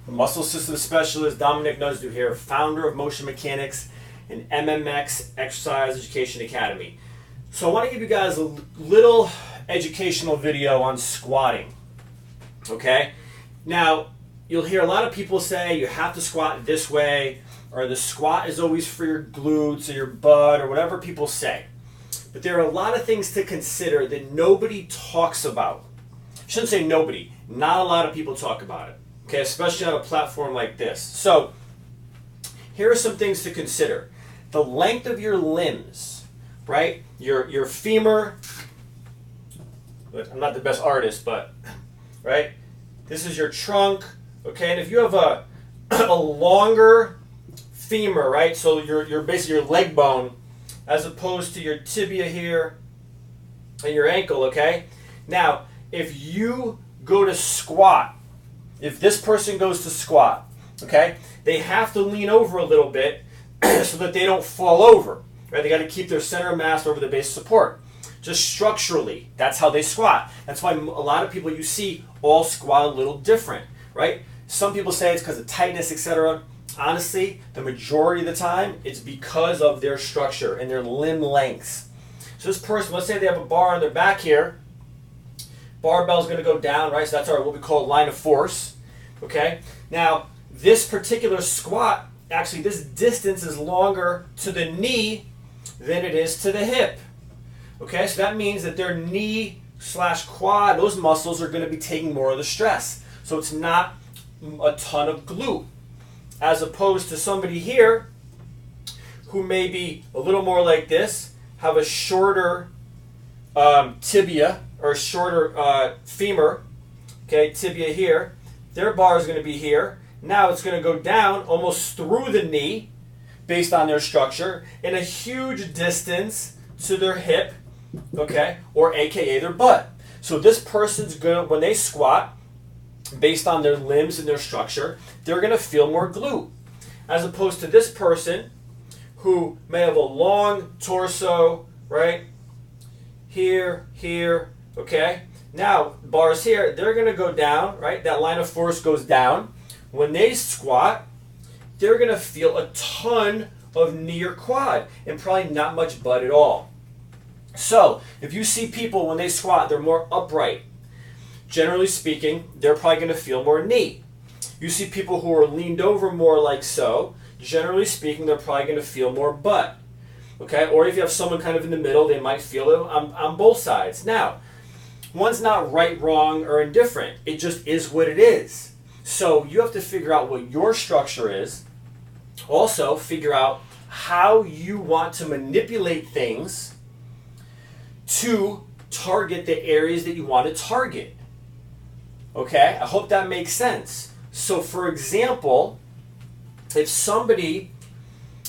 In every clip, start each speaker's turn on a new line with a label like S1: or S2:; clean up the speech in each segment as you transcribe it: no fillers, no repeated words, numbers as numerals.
S1: Muscle System Specialist Dominic Nuzdu here, founder of Motion Mechanics and MMX Exercise Education Academy. So I want to give you guys a little educational video on squatting. Okay? Now, you'll hear a lot of people say you have to squat this way, or the squat is always for your glutes or your butt, or whatever people say. But there are a lot of things to consider that nobody talks about. I shouldn't say nobody. Not a lot of people talk about it. Okay, especially on a platform like this. So, here are some things to consider. The length of your limbs, right? Your femur, I'm not the best artist, but, right? This is your trunk, okay? And if you have a longer femur, right? So your basically your leg bone, as opposed to your tibia here and your ankle, okay? Now, if you go to squat, if this person goes to squat, okay, they have to lean over a little bit so that they don't fall over, right? They got to keep their center of mass over the base of support. Just structurally, that's how they squat. That's why a lot of people you see all squat a little different, right? Some people say it's because of tightness, etc. Honestly, the majority of the time, it's because of their structure and their limb lengths. So this person, let's say they have a bar on their back here, barbell is going to go down, right? So that's our what we call line of force, okay? Now, this particular squat, actually this distance is longer to the knee than it is to the hip, okay? So that means that their knee / quad, those muscles are going to be taking more of the stress. So it's not a ton of glute, as opposed to somebody here who may be a little more like this, have a shorter tibia, or shorter femur, okay, tibia here. Their bar is going to be here. Now it's going to go down almost through the knee based on their structure and a huge distance to their hip, okay, or aka their butt. So this person's going to, when they squat, based on their limbs and their structure, they're going to feel more glute. As opposed to this person who may have a long torso, right, here, okay? Now, bars here, they're going to go down, right? That line of force goes down. When they squat, they're going to feel a ton of knee or quad and probably not much butt at all. So, if you see people when they squat, they're more upright. Generally speaking, they're probably going to feel more knee. You see people who are leaned over more like so, generally speaking, they're probably going to feel more butt. Okay, or if you have someone kind of in the middle, they might feel it on both sides. Now, one's not right, wrong, or indifferent. It just is what it is. So you have to figure out what your structure is. Also, figure out how you want to manipulate things to target the areas that you want to target. Okay, I hope that makes sense. So, for example, if somebody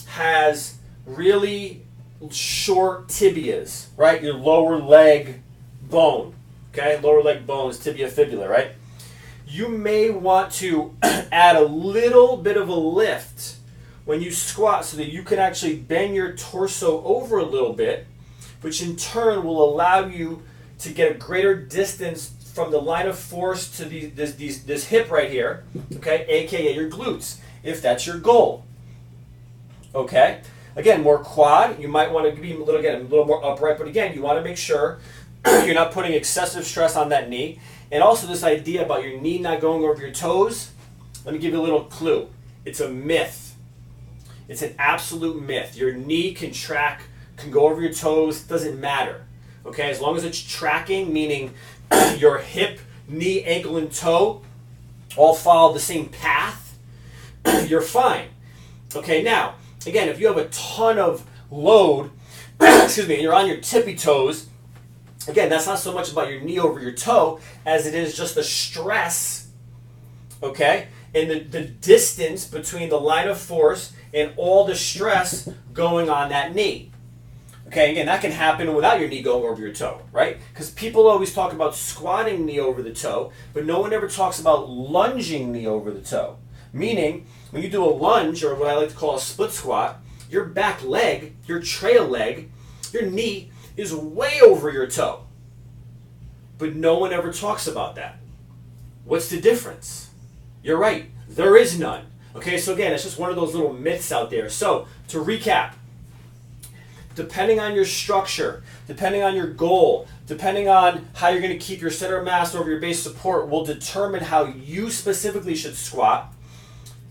S1: has really short tibias, right? Your lower leg bone, okay? Lower leg bone is tibia fibula, right? You may want to add a little bit of a lift when you squat so that you can actually bend your torso over a little bit, which in turn will allow you to get a greater distance from the line of force to this hip right here, okay? AKA your glutes, if that's your goal, okay? Again, more quad, you might want to be a little more upright, but again, you want to make sure you're not putting excessive stress on that knee. And also this idea about your knee not going over your toes, let me give you a little clue. It's a myth. It's an absolute myth. Your knee can go over your toes, doesn't matter, okay? As long as it's tracking, meaning your hip, knee, ankle, and toe all follow the same path, you're fine. Okay, now, again, if you have a ton of load, excuse me, and you're on your tippy toes, again, that's not so much about your knee over your toe as it is just the stress, okay, and the distance between the line of force and all the stress going on that knee. Okay, again, that can happen without your knee going over your toe, right? Because people always talk about squatting knee over the toe, but no one ever talks about lunging knee over the toe. Meaning, when you do a lunge, or what I like to call a split squat, your back leg, your trail leg, your knee is way over your toe. But no one ever talks about that. What's the difference? You're right. There is none. Okay, so again, it's just one of those little myths out there. So to recap, depending on your structure, depending on your goal, depending on how you're going to keep your center of mass over your base support will determine how you specifically should squat.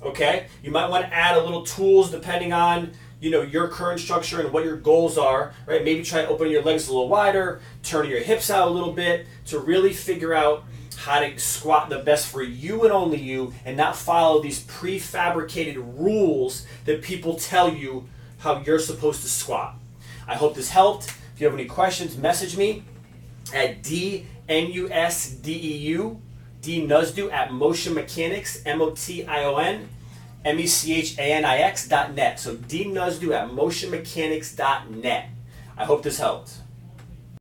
S1: Okay, you might want to add a little tools depending on your current structure and what your goals are, right? Maybe try opening your legs a little wider, turning your hips out a little bit to really figure out how to squat the best for you and only you, and not follow these prefabricated rules that people tell you how you're supposed to squat. I hope this helped. If you have any questions, message me at dnusdeu at motionmechanics, motionmechanics.net. So dnusdeu at motionmechanics.net. I hope this helped.